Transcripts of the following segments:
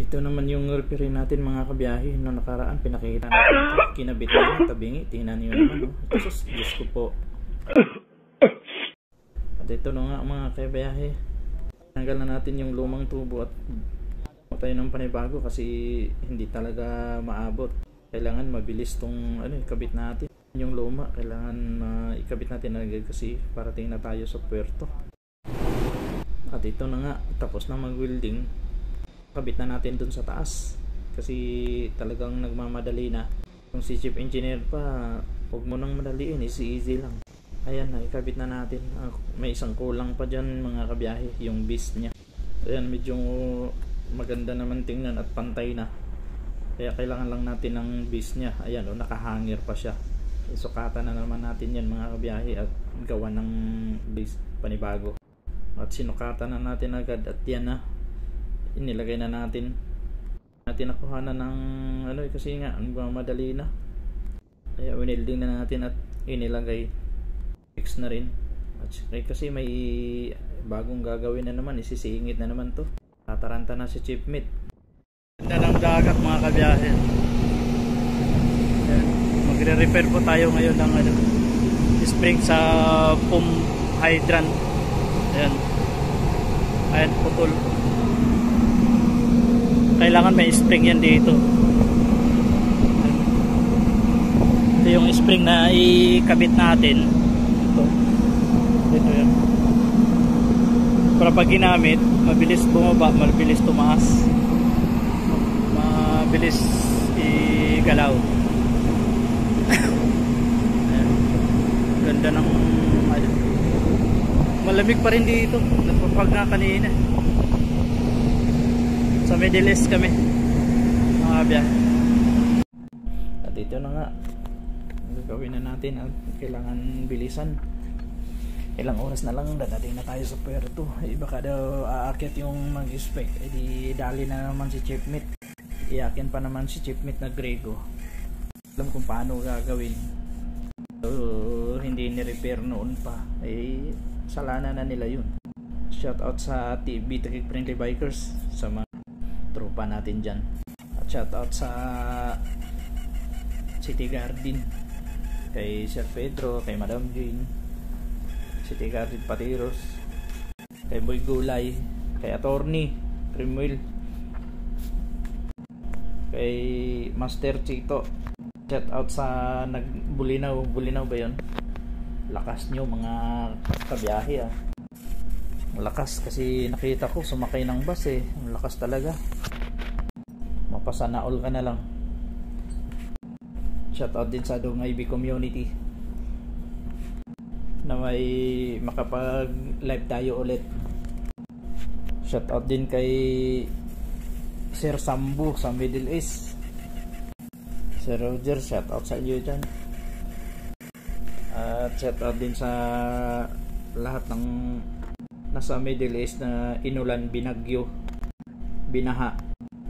Ito naman yung repair natin mga kabiyahe. Noong nakaraan pinakita natin kinabit na tabingi. Tingnan niyo naman Diyos ko po. At ito na nga mga kabiyahe, tanggal na natin yung lumang tubo at tayo ng panibago kasi hindi talaga maabot. Kailangan mabilis tong ikabit natin. Yung luma kailangan ikabit natin agad kasi parating na tayo sa puerto. At ito na nga, tapos na mag-welding, kabit na natin dun sa taas kasi talagang nagmamadali na. Kung si chief engineer pa, huwag mo nang madaliin, easy lang. Ayan na, ikabit na natin. May isang kulang pa dyan mga kabiyahe, yung base nya. Ayan, medyo maganda naman tingnan at pantay na, kaya kailangan lang natin ng base nya. Ayan nakahangir pa siya. Isukatan na naman natin yan mga kabiyahe at gawa ng base panibago. At sinukatan na natin agad at yan na, inilagay na natin nakuha na ng kasi nga madali na, kaya winelding na natin at inilagay. Fix na rin at kasi may bagong gagawin na naman, isisingit na naman to. Tataranta na si Chief Meat. Ganda ng dagat mga kabiyahe. Magre-repair po tayo ngayon ng spring sa pump hydrant. Ayan putol. Kailangan may spring yan dito. Ito yung spring na ikabit natin. Ito yan. Para pag ginamit, mabilis bumaba, mabilis tumaas, mabilis igalaw. Ganda ng malamig pa rin dito. Napapag na kanina. Sa Middle East kami mga kabiyahe. At ito na nga, gagawin na natin at kailangan bilisan. Ilang oras na lang dadating na tayo sa puerto. Baka daw aakyat yung mag-inspect, di dali na naman si Chief Meat. Iakin pa naman si Chief Meat na Grego. Alam kung paano gagawin. So, hindi ni-repair noon pa, salana na nila yun. Shout out sa TB Taguig Friendly Bikers, sa mga tropa natin dyan. At shout out sa City Garden, kay Sir Pedro, kay Madam Jane, City Garden Patiros, kay Boy Gulay, kay Attorney Primwell, kay Master Chito. Shout out sa Bulinaw ba yun? Lakas nyo mga kabiyahe Lakas kasi nakita ko sumakay ng bus lakas talaga. Mapasana all ka na lang. Shout out din sa Dungay B community na may makapag live tayo ulit. Shout out din kay Sir Sambu sa Middle East. Sir Roger, shout out sa iyo dyan. At shout out din sa lahat ng nasa Middle East na inulan, binagyo, binaha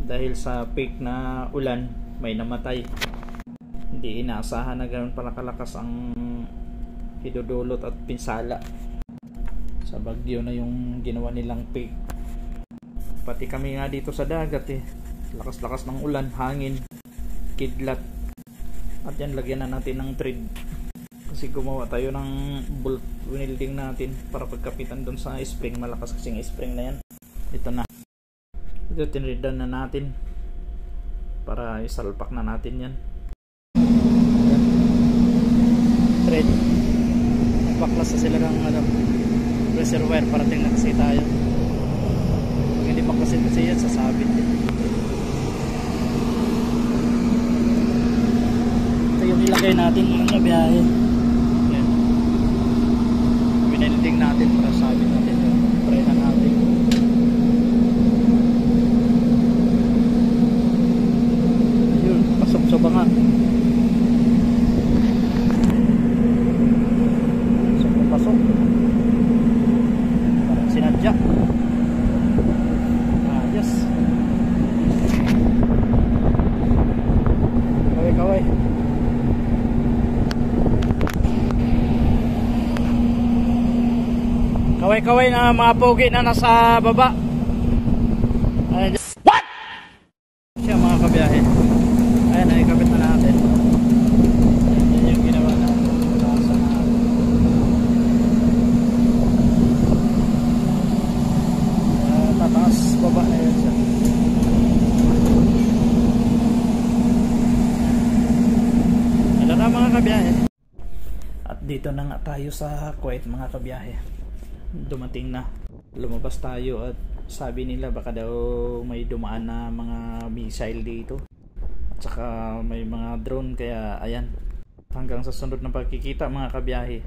dahil sa peak na ulan, may namatay. Hindi inaasahan na ganoon pala kalakas ang idudulot at pinsala sa bagyo na yung ginawa nilang peak. Pati kami nga dito sa dagat lakas-lakas ng ulan, hangin, kidlat. At yan, lagyan na natin ng thread kasi gumawa tayo ng bolt welding natin para pagkapitan doon sa spring. Malakas kasing spring na yan. Ito na, ito tinredan na natin para isalpak na natin yan. Thread, baklas na sila ng pressure wire para tingnan kasi tayo. Pag hindi baklasin kasi yan, sasabit din. Ito yung ilagay natin mga biyahe. Yan, winelding natin para sabit natin. Try na natin. Ayun, pasok sa banga. Pasok. Parang sinadya. Yes. Kaway. Kaway na mga pogi na nasa baba. What? Siya mga kabiyahe. Ayan, nakikabit na natin. Yan yung ginawa natin. Nasa na. Tataas, baba na yun siya. Ito na mga kabiyahe. At dito na nga tayo sa Kuwait mga kabiyahe. Dumating na. Lumabas tayo at sabi nila baka daw may dumaan na mga missile dito. At saka may mga drone kaya ayan. Hanggang sa sunod na pagkikita mga kabiyahe.